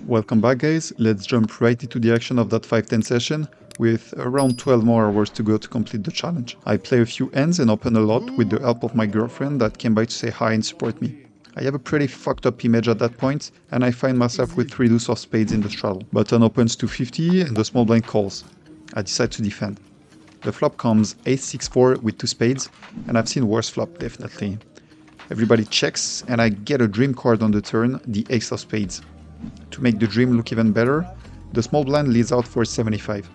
Welcome back, guys. Let's jump right into the action of that 5-10 session with around 12 more hours to go to complete the challenge. I play a few ends and open a lot with the help of my girlfriend that came by to say hi and support me. I have a pretty fucked up image at that point, and I find myself with 3 deuce of spades in the straddle. Button opens to 50 and the small blind calls. I decide to defend. The flop comes ace-6-4 with 2 spades, and I've seen worse flop, definitely. Everybody checks, and I get a dream card on the turn, the ace of spades. To make the dream look even better, the small blind leads out for 75.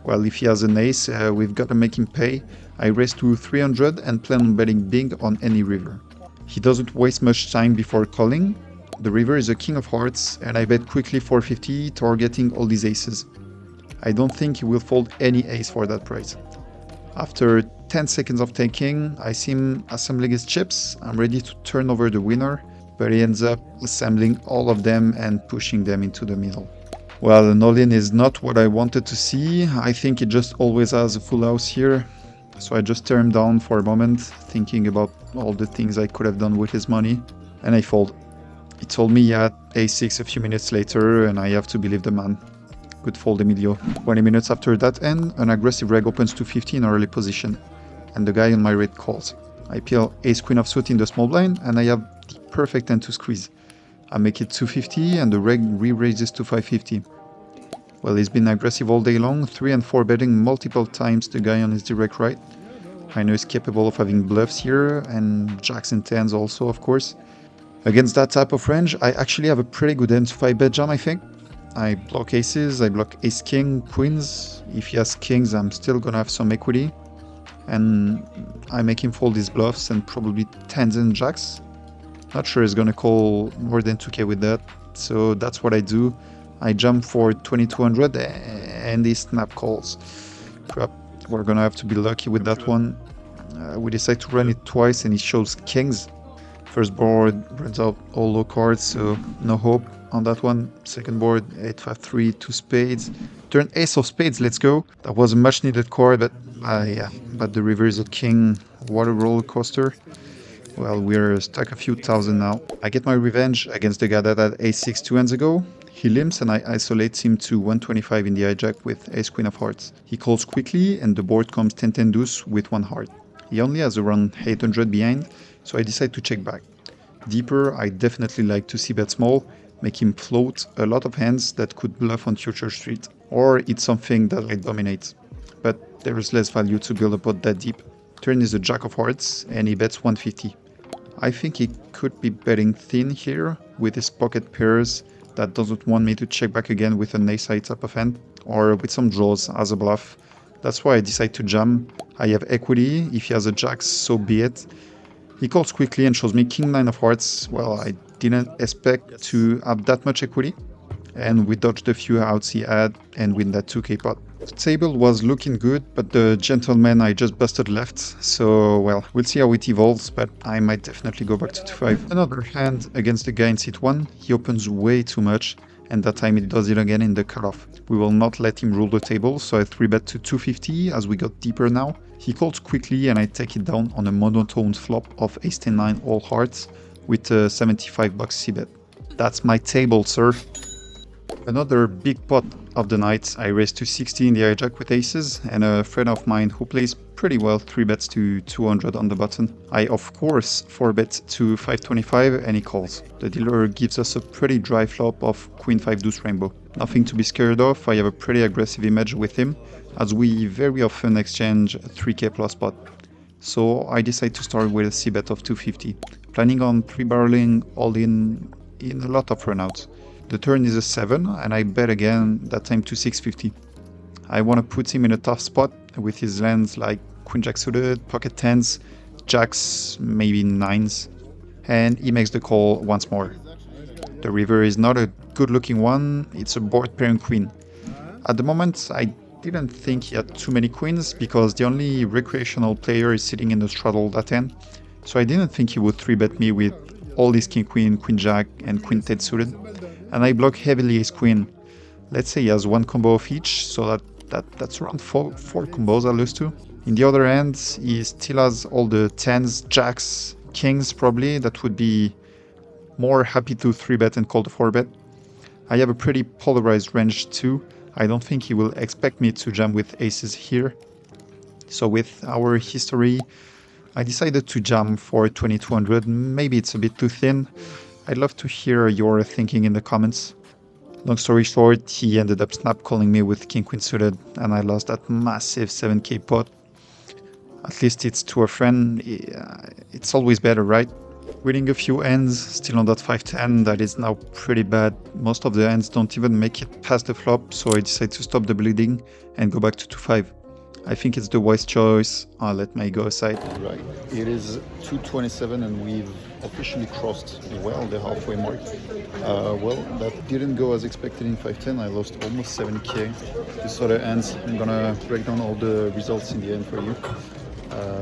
Well, if he has an ace, we've got to make him pay. I raise to 300 and plan on betting big on any river. He doesn't waste much time before calling. The river is a king of hearts, and I bet quickly 450, targeting all these aces. I don't think he will fold any ace for that price. After 10 seconds of taking, I see him assembling his chips. I'm ready to turn over the winner, but he ends up assembling all of them and pushing them into the middle. Well, an all-in is not what I wanted to see. I think he just always has a full house here. So I just tear him down for a moment, thinking about all the things I could have done with his money, and I fold. He told me he had a6 a few minutes later, and I have to believe the man. Good fold, Emilio. 20 minutes after that end, an aggressive reg opens to 50 in early position, and the guy on my right calls. I peel ace-queen of suit in the small blind, and I have the perfect hand to squeeze. I make it 250, and the reg re-raises to 550. Well, he's been aggressive all day long, 3 and 4 betting multiple times the guy on his direct right. I know he's capable of having bluffs here, and jacks and tens also, of course. Against that type of range, I actually have a pretty good hand to 5-bet jam, I think. I block aces, I block ace-king, queens. If he has kings, I'm still gonna have some equity. And I make him fold his bluffs and probably tens and jacks. Not sure he's gonna call more than 2k with that, so that's what I do. I jump for 2200 and he snap calls. Crap, we're gonna have to be lucky with that one. We decide to run it twice and he shows kings. First board runs out all low cards, so no hope on that one. Second board, 8-5-3, 2 spades. Turn ace of spades, let's go. That was a much needed card, but yeah, but the river is a king. What a roller coaster. Well, we're stuck a few thousand now. I get my revenge against the guy that had ace-6 2 hands ago. He limps and I isolate him to 125 in the hijack with ace-queen of hearts. He calls quickly and the board comes 10-10 deuce with 1 heart. He only has around 800 behind, so I decide to check back. Deeper, I definitely like to see bet small, make him float a lot of hands that could bluff on future street, or it's something that I dominate. But there is less value to build a pot that deep. Turn is a jack of hearts and he bets 150. I think he could be betting thin here with his pocket pairs that doesn't want me to check back again with an ace-high type of hand, or with some draws as a bluff. That's why I decide to jam. I have equity. If he has a jack, so be it. He calls quickly and shows me king-9 of hearts. Well, I didn't expect to have that much equity, and we dodged a few outs he had and win that 2k pot. The table was looking good, but the gentleman I just busted left, so well, we'll see how it evolves, but I might definitely go back to 2-5. Another hand against the guy in seat 1, he opens way too much, and that time he does it again in the cutoff. We will not let him rule the table, so I 3-bet to 250 as we got deeper now. He calls quickly and I take it down on a monotone flop of ace-10-9 all hearts with a 75 bucks c-bet. That's my table, sir. Another big pot of the night, I raise to 60 in the hijack with aces, and a friend of mine who plays pretty well 3-bets to 200 on the button. I of course 4-bet to 525 and he calls. The dealer gives us a pretty dry flop of queen 5 deuce rainbow. Nothing to be scared of, I have a pretty aggressive image with him, as we very often exchange a 3k plus pot. So I decide to start with a c-bet of 250, planning on 3-barreling all in a lot of runouts. The turn is a 7 and I bet again, that time to 650. I want to put him in a tough spot with his lands like queen jack suited, pocket 10s, jacks, maybe 9s, and he makes the call once more. The river is not a good looking one, it's a board pairing queen. At the moment I didn't think he had too many queens because the only recreational player is sitting in the straddle that end, so I didn't think he would 3-bet me with all his king queen, queen jack and queen 10 suited. And I block heavily his queen. Let's say he has 1 combo of each, so that's around 4 combos I lose to. In the other hand, he still has all the 10s, jacks, kings probably, that would be more happy to 3-bet and call the 4-bet. I have a pretty polarized range too. I don't think he will expect me to jam with aces here. So with our history, I decided to jam for 2200. Maybe it's a bit too thin. I'd love to hear your thinking in the comments. Long story short, he ended up snap calling me with king queen suited, and I lost that massive 7k pot. At least it's to a friend. It's always better, right? Winning a few ends, still on that 5-10, that is now pretty bad. Most of the ends don't even make it past the flop, so I decide to stop the bleeding and go back to 2-5. I think it's the wise choice. I'll let my go aside. Right, it is 2:27 and we've officially crossed well the halfway mark. Well, that didn't go as expected in 5-10. I lost almost 7k. This sort of ends. I'm gonna break down all the results in the end for you.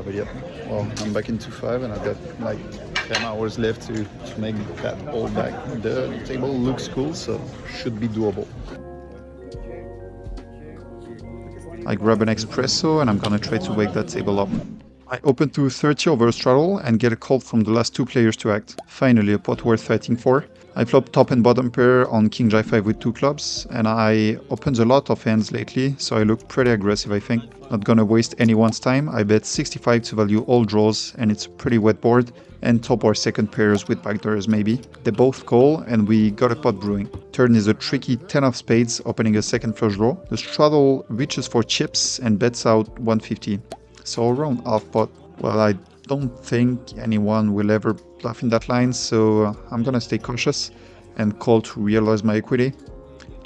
But yeah, well, I'm back in 2-5 and I've got like 10 hours left to make that all back. The table looks cool, so should be doable. I grab an espresso and I'm gonna try to wake that table up. I open to 30 over a straddle and get a call from the last two players to act. Finally, a pot worth fighting for. I flop top and bottom pair on king jack5 with two clubs, and I opened a lot of hands lately, so I look pretty aggressive, I think. Not gonna waste anyone's time. I bet 65 to value all draws, and it's a pretty wet board, and top or second pairs with backdoors maybe. They both call, and we got a pot brewing. Turn is a tricky 10 of spades, opening a second flush draw. The straddle reaches for chips and bets out 150. So around half pot. Well, I don't think anyone will ever bluff in that line, so I'm gonna stay cautious and call to realize my equity.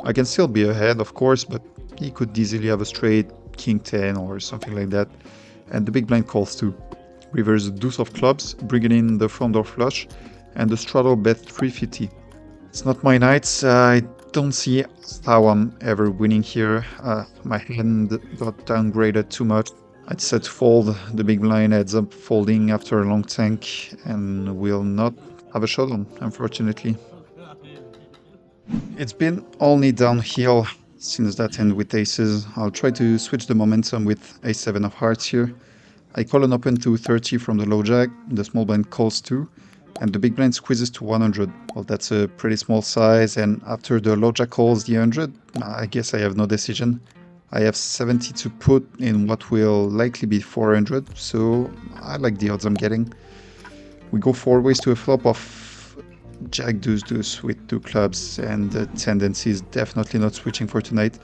I can still be ahead, of course, but he could easily have a straight king 10 or something like that. And the big blind calls too. Reverse the deuce of clubs, bringing in the front door flush, and the straddle bet 350. It's not my nights. I don't see how I'm ever winning here. My hand got downgraded too much. I decided to fold. The big blind ends up folding after a long tank and will not have a showdown, unfortunately. It's been only downhill since that end with aces. I'll try to switch the momentum with a7 of hearts here. I call an open to 30 from the low jack, the small blind calls too, and the big blind squeezes to 100. Well, that's a pretty small size, and after the low jack calls the 100, I guess I have no decision. I have 70 to put in what will likely be 400, so I like the odds I'm getting. We go four ways to a flop of jack deuce deuce with two clubs, and the tendency is definitely not switching for tonight.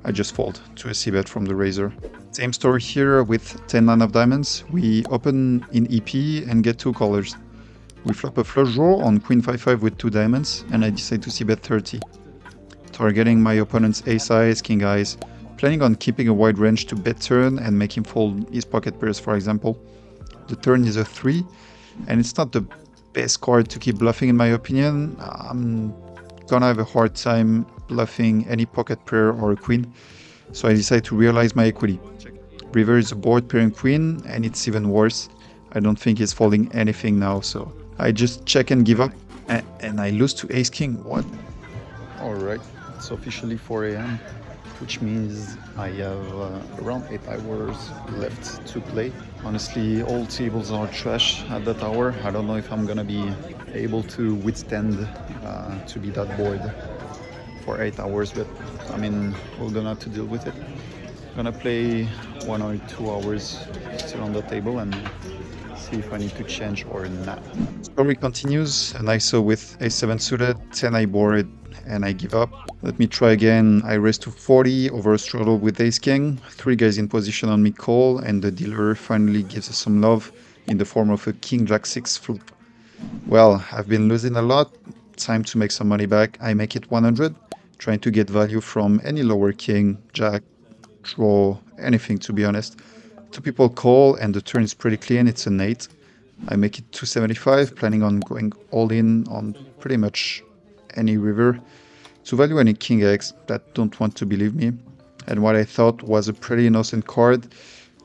I just fold to a c-bet from the razor. Same story here with 10-9 of diamonds. We open in EP and get two callers. We flop a flush draw on queen 5-5 with two diamonds, and I decide to c-bet 30. Targeting my opponent's ace-eyes, king-eyes, planning on keeping a wide range to bet turn and make him fold his pocket pairs, for example. The turn is a 3, and it's not the best card to keep bluffing in my opinion. I'm gonna have a hard time bluffing any pocket pair or a queen, so I decide to realize my equity. River is a board pairing queen, and it's even worse. I don't think he's folding anything now, so I just check and give up, and I lose to ace-king. What? Alright, it's officially 4 a.m. which means I have around 8 hours left to play. Honestly, all tables are trash at that hour. I don't know if I'm gonna be able to withstand to be that bored for 8 hours, but I mean, we're gonna have to deal with it. Gonna play 1 or 2 hours still on the table and see if I need to change or not. Story continues, an ISO with a7 suited, 10 I board, and I give up. Let me try again. I raise to 40 over a straddle with ace-king. 3 guys in position on me call, and the dealer finally gives us some love in the form of a king jack 6 flip. Well, I've been losing a lot. Time to make some money back. I make it 100, trying to get value from any lower king, jack, draw, anything to be honest. Two people call and the turn is pretty clean, it's an 8. I make it 275, planning on going all in on pretty much any river to value any king x that don't want to believe me. And what I thought was a pretty innocent card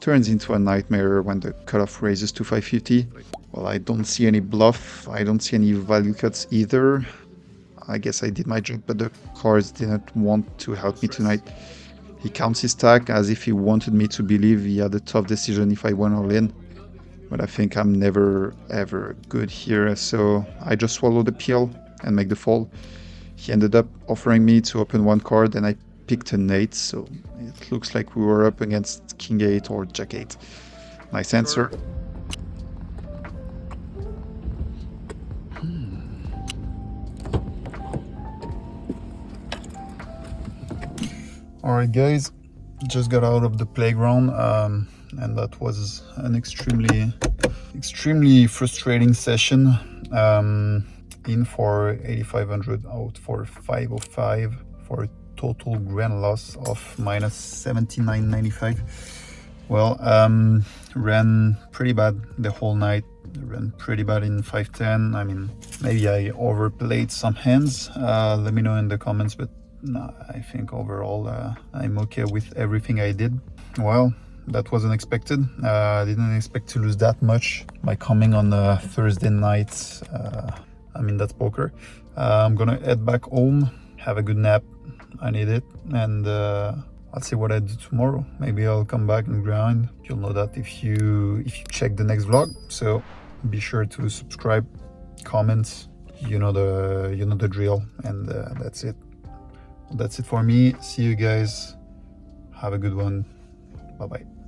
turns into a nightmare when the cutoff raises to 550. Well, I don't see any bluff, I don't see any value cuts either. I guess I did my job, but the cards didn't want to help me tonight. He counts his stack as if he wanted me to believe he had a tough decision if I went all in. But I think I'm never ever good here, so I just swallow the pill and make the fold. He ended up offering me to open one card and I picked an 8, so it looks like we were up against King 8 or Jack 8. Nice answer. Alright guys, just got out of the playground and that was an extremely frustrating session. In for 8500, out for 505 for a total grand loss of minus 79.95. Well, ran pretty bad the whole night, ran pretty bad in 510. I mean, maybe I overplayed some hands, let me know in the comments, but no, I think overall I'm okay with everything I did. Well, that was unexpected. I didn't expect to lose that much by coming on a Thursday night. I mean, that's poker. I'm gonna head back home, have a good nap. I need it, and I'll see what I do tomorrow. Maybe I'll come back and grind. You'll know that if you check the next vlog. So be sure to subscribe, comment. You know the drill, and that's it. That's it for me. See you guys. Have a good one. Bye bye.